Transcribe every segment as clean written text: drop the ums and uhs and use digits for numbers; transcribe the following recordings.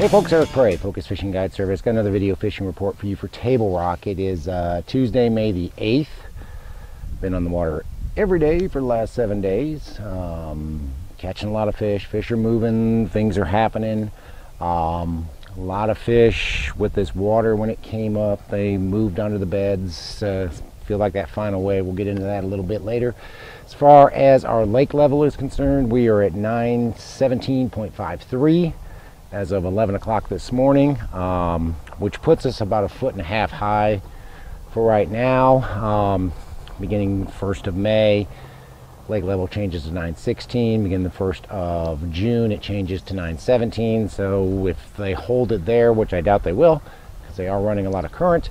Hey folks, Eric Prey, Focus Fishing Guide Service. Got another video fishing report for you for Table Rock. It is Tuesday, May the 8th. Been on the water every day for the last 7 days. Catching a lot of fish. Fish are moving, things are happening. A lot of fish with this water when it came up. They moved under the beds. Feel like that final wave. We'll get into that a little bit later. As far as our lake level is concerned, we are at 917.53. as of 11 o'clock this morning, which puts us about 1.5 feet high for right now. Beginning 1st of May, lake level changes to 916. Beginning the 1st of June, it changes to 917. So if they hold it there, which I doubt they will, because they are running a lot of current,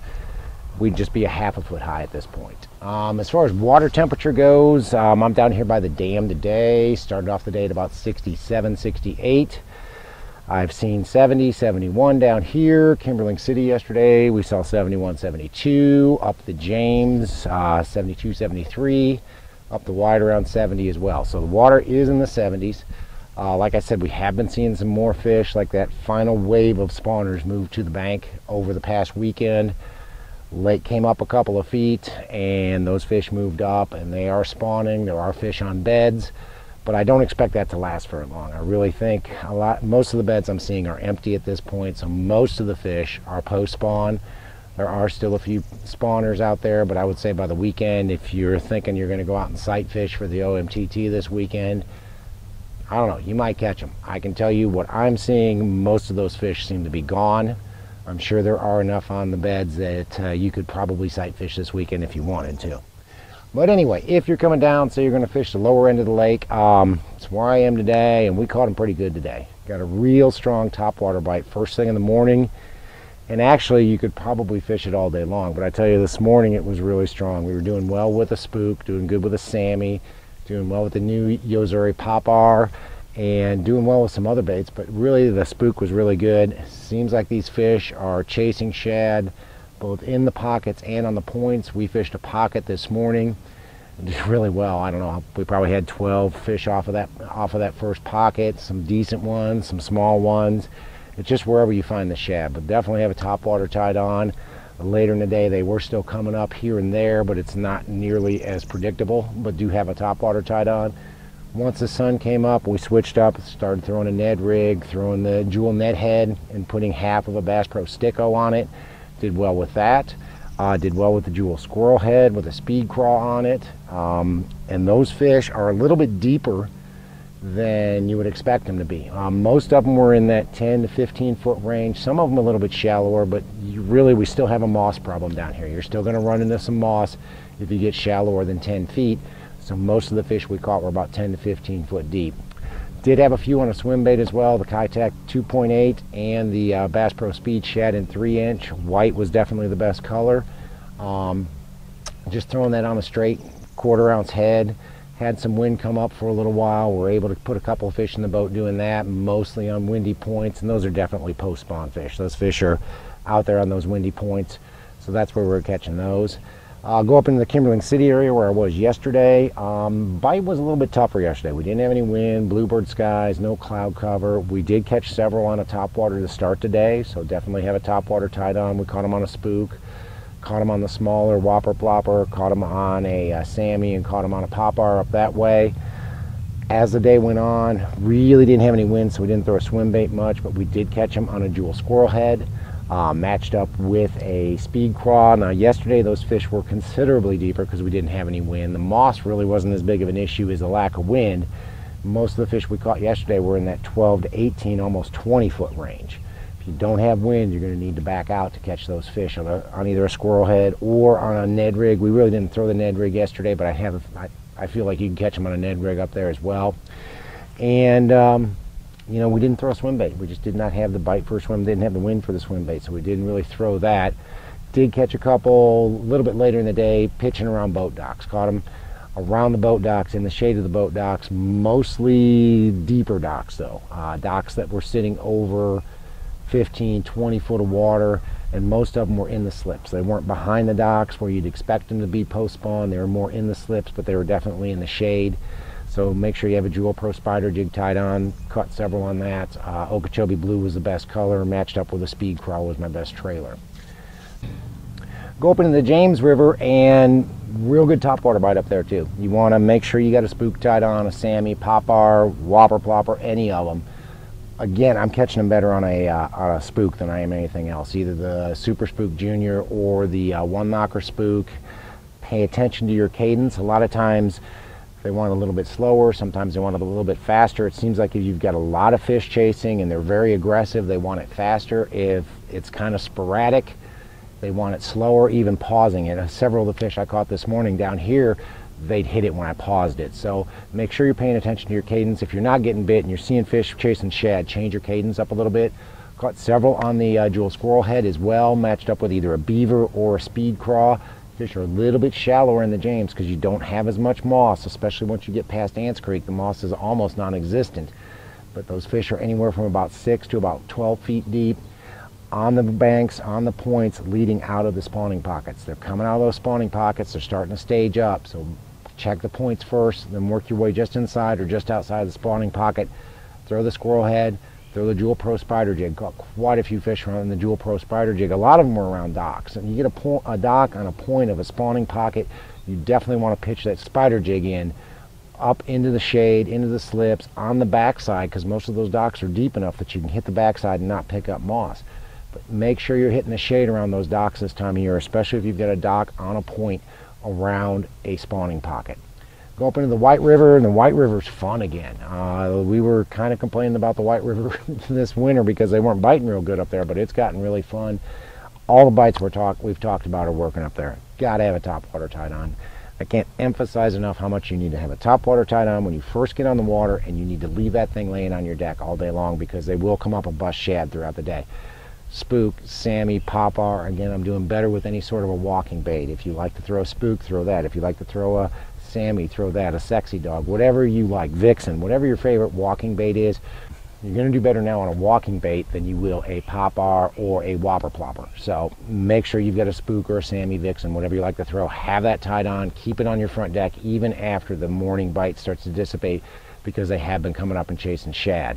we'd just be 1/2 foot high at this point. As far as water temperature goes, I'm down here by the dam today. Started off the day at about 67, 68. I've seen 70, 71 down here. Kimberling City yesterday, we saw 71, 72. Up the James, 72, 73. Up the Wide around 70 as well. So the water is in the 70s. Like I said, we have been seeing some more fish, like that final wave of spawners moved to the bank over the past weekend. Lake came up a couple of feet and those fish moved up and they are spawning. There are fish on beds. But I don't expect that to last very long. I really think most of the beds I'm seeing are empty at this point, so most of the fish are post-spawn. There are still a few spawners out there, but I would say by the weekend, if you're thinking you're going to go out and sight fish for the OMTT this weekend, I don't know, you might catch them. I can tell you what I'm seeing, most of those fish seem to be gone. I'm sure there are enough on the beds that you could probably sight fish this weekend if you wanted to. But anyway, if you're coming down, say you're going to fish the lower end of the lake, it's where I am today, and we caught them pretty good today. Got a real strong topwater bite first thing in the morning, and actually you could probably fish it all day long, but I tell you, this morning it was really strong. We were doing well with a spook, doing good with a Sammy, doing well with the new Yozuri Popar, and doing well with some other baits, but really the spook was really good. Seems like these fish are chasing shad both in the pockets and on the points. We fished a pocket this morning and did really well. I don't know, we probably had 12 fish off of that first pocket, some decent ones, some small ones. It's just wherever you find the shad, but definitely have a topwater tied on. Later in the day they were still coming up here and there, but it's not nearly as predictable, but do have a topwater tied on. Once the sun came up, we switched up, started throwing a Ned rig, throwing the jewel net head and putting half of a Bass Pro Sticko on it. Did well with that. Did well with the jewel squirrel head with a speed crawl on it. And those fish are a little bit deeper than you would expect them to be. Most of them were in that 10 to 15 foot range. Some of them a little bit shallower, but we still have a moss problem down here. You're still going to run into some moss if you get shallower than 10 feet. So most of the fish we caught were about 10 to 15 foot deep. Did have a few on a swim bait as well, the Kitech 2.8 and the Bass Pro Speed Shad in 3-inch. White was definitely the best color. Just throwing that on a straight 1/4 ounce head. Had some wind come up for a little while. We're able to put a couple of fish in the boat doing that, mostly on windy points, and those are definitely post-spawn fish. Those fish are out there on those windy points, so that's where we're catching those. I'll go up into the Kimberling City area where I was yesterday. Bite was a little bit tougher yesterday. We didn't have any wind, bluebird skies, no cloud cover. We did catch several on a topwater to start today, so definitely have a topwater tied on. We caught them on a spook, caught them on the smaller whopper plopper, caught them on a Sammy, and caught them on a popper up that way. As the day went on, really didn't have any wind, so we didn't throw a swim bait much, but we did catch them on a jewel squirrel head. Matched up with a speed craw. Now yesterday those fish were considerably deeper because we didn't have any wind. The moss really wasn't as big of an issue as the lack of wind. Most of the fish we caught yesterday were in that 12 to 18, almost 20 foot range. If you don't have wind, you're going to need to back out to catch those fish on either a squirrel head or on a Ned rig. We really didn't throw the Ned rig yesterday, but I feel like you can catch them on a Ned rig up there as well. And you know, we didn't throw a swim bait. We just did not have the bite for a swim. Didn't have the wind for the swim bait, so we didn't really throw that. Did catch a couple a little bit later in the day, pitching around boat docks. Caught them around the boat docks, in the shade of the boat docks, mostly deeper docks though. Docks that were sitting over 15, 20 foot of water, and most of them were in the slips. They weren't behind the docks where you'd expect them to be post-spawn. They were more in the slips, but they were definitely in the shade. So make sure you have a Jewel Pro Spider jig tied on. Caught several on that. Okeechobee Blue was the best color, matched up with a Speed Crawl was my best trailer. Go up into the James River, and real good topwater bite up there too. You want to make sure you got a spook tied on, a Sammy, Popar, Whopper Plopper, any of them. Again, I'm catching them better on a spook than I am anything else. Either the Super Spook Junior or the one knocker spook. Pay attention to your cadence. A lot of times they want it a little bit slower, sometimes they want it a little bit faster. It seems like if you've got a lot of fish chasing and they're very aggressive, they want it faster. If it's kind of sporadic, they want it slower, even pausing it. Several of the fish I caught this morning down here, they'd hit it when I paused it. So make sure you're paying attention to your cadence. If you're not getting bit and you're seeing fish chasing shad, change your cadence up a little bit. Caught several on the Jewel Squirrel Head as well, matched up with either a beaver or a Speed Craw. Fish are a little bit shallower in the James because you don't have as much moss, especially once you get past Ants Creek. The moss is almost non-existent. But those fish are anywhere from about 6 to about 12 feet deep, on the banks, on the points, leading out of the spawning pockets. They're coming out of those spawning pockets, they're starting to stage up, so check the points first, then work your way just inside or just outside the spawning pocket. Throw the Squirrel Head, throw the Jewel Pro Spider Jig. Got quite a few fish around the Jewel Pro Spider Jig. A lot of them were around docks, and you get a dock on a point of a spawning pocket, you definitely want to pitch that spider jig in up into the shade, into the slips, on the backside, because most of those docks are deep enough that you can hit the backside and not pick up moss. But make sure you're hitting the shade around those docks this time of year, especially if you've got a dock on a point around a spawning pocket. Go up into the White River, and the White River's fun again. We were kind of complaining about the White River this winter because they weren't biting real good up there, but it's gotten really fun. All the bites we've talked about are working up there. Gotta have a topwater tied on. I can't emphasize enough how much you need to have a topwater tied on when you first get on the water, and you need to leave that thing laying on your deck all day long because they will come up and bust shad throughout the day. Spook, Sammy, Popar, again, I'm doing better with any sort of a walking bait. If you like to throw a spook, throw that. If you like to throw a Sammy, throw that. A sexy dog, whatever you like, Vixen, whatever your favorite walking bait is, you're going to do better now on a walking bait than you will a Popar or a Whopper Plopper. So make sure you've got a spook or a Sammy, Vixen, whatever you like to throw. Have that tied on. Keep it on your front deck even after the morning bite starts to dissipate because they have been coming up and chasing shad.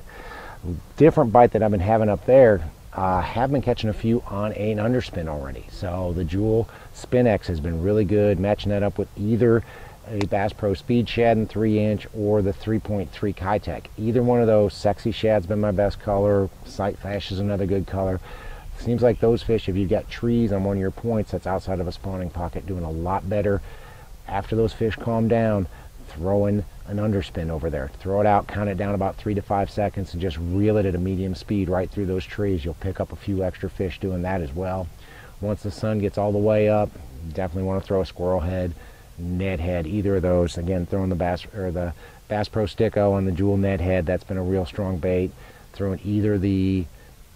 Different bite that I've been having up there, have been catching a few on an underspin already. So the Jewel Spin X has been really good, matching that up with either a Bass Pro Speed Shad in 3-inch or the 3.3 Kitech. Either one of those. Sexy Shad's been my best color. Sight Flash is another good color. Seems like those fish, if you've got trees on one of your points that's outside of a spawning pocket, doing a lot better. After those fish calm down, throwing an underspin over there. Throw it out, count it down about 3 to 5 seconds, and just reel it at a medium speed right through those trees. You'll pick up a few extra fish doing that as well. Once the sun gets all the way up, you definitely want to throw a Squirrel Head, Net Head, either of those. Again, throwing the Bass Pro Sticko on the Jewel Net Head, that's been a real strong bait. Throwing either the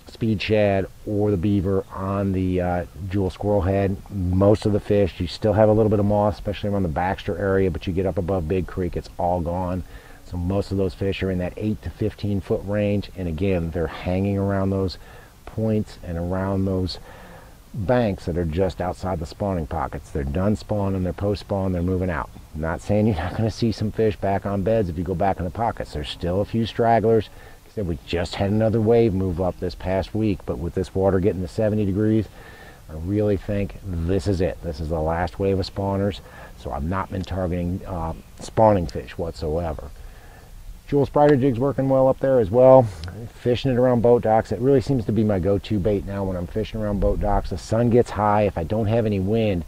Speed Shad or the Beaver on the Jewel Squirrel Head. Most of the fish, you still have a little bit of moss, especially around the Baxter area, but you get up above Big Creek, it's all gone. So most of those fish are in that 8 to 15 foot range, and again, they're hanging around those points and around those banks that are just outside the spawning pockets. They're done spawning, they're post spawn, they're moving out. I'm not saying you're not going to see some fish back on beds if you go back in the pockets. There's still a few stragglers. We just had another wave move up this past week, but with this water getting to 70 degrees, I really think this is it. This is the last wave of spawners, so I've not been targeting spawning fish whatsoever. Jewel Spider Jig's working well up there as well. Fishing it around boat docks. It really seems to be my go-to bait now when I'm fishing around boat docks. The sun gets high. If I don't have any wind,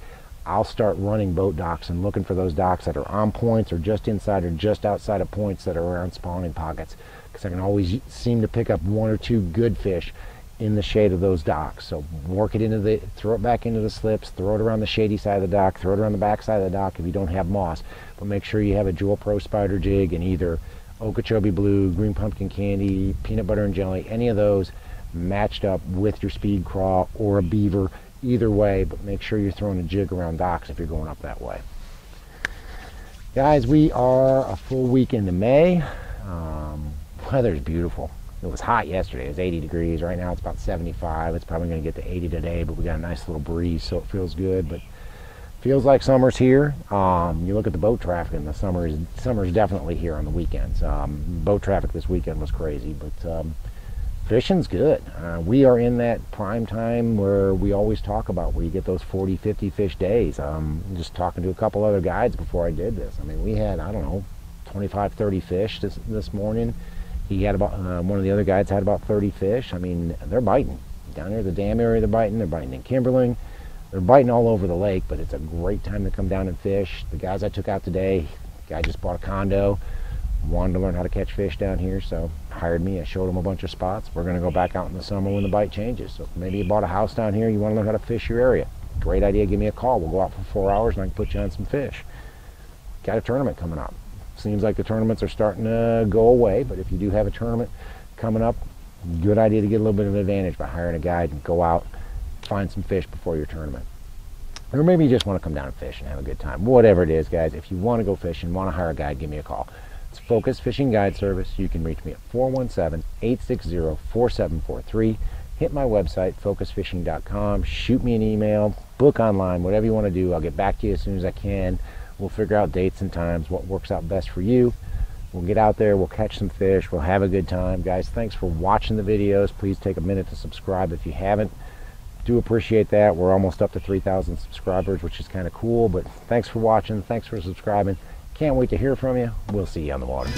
I'll start running boat docks and looking for those docks that are on points or just inside or just outside of points that are around spawning pockets, because I can always seem to pick up 1 or 2 good fish in the shade of those docks. So work it into the, throw it back into the slips, throw it around the shady side of the dock, throw it around the back side of the dock if you don't have moss. But make sure you have a Jewel Pro Spider Jig and either Okeechobee Blue, Green Pumpkin Candy, Peanut Butter and Jelly, any of those matched up with your Speed Craw or a Beaver. Either way, but make sure you're throwing a jig around docks if you're going up that way. Guys, we are a full week into May. Weather's beautiful. It was hot yesterday. It was 80 degrees. Right now it's about 75. It's probably going to get to 80 today, but we got a nice little breeze, so it feels good. But Feels like summer's here. You look at the boat traffic, and the summer's definitely here on the weekends. Boat traffic this weekend was crazy, but fishing's good. We are in that prime time where we always talk about, where you get those 40, 50 fish days. Just talking to a couple other guides before I did this. I mean, we had, I don't know, 25, 30 fish this morning. He had about, one of the other guides had about 30 fish. I mean, they're biting. Down here, the dam area, they're biting in Kimberling. They're biting all over the lake, but it's a great time to come down and fish. The guys I took out today, guy just bought a condo, wanted to learn how to catch fish down here, so hired me. I showed him a bunch of spots. We're going to go back out in the summer when the bite changes. So maybe you bought a house down here, you want to learn how to fish your area. Great idea, give me a call. We'll go out for 4 hours and I can put you on some fish. Got a tournament coming up. Seems like the tournaments are starting to go away, but if you do have a tournament coming up, good idea to get a little bit of an advantage by hiring a guide and go out, find some fish before your tournament. Or maybe you just want to come down and fish and have a good time. Whatever it is, guys, if you want to go fishing, want to hire a guide, give me a call. It's Focus Fishing Guide Service. You can reach me at 417-860-4743. Hit my website, focusfishing.com. Shoot me an email, book online, whatever you want to do. I'll get back to you as soon as I can. We'll figure out dates and times, what works out best for you. We'll get out there, we'll catch some fish, we'll have a good time. Guys, thanks for watching the videos. Please take a minute to subscribe if you haven't. Do appreciate that. We're almost up to 3,000 subscribers, which is kind of cool, but thanks for watching, thanks for subscribing. Can't wait to hear from you. We'll see you on the water.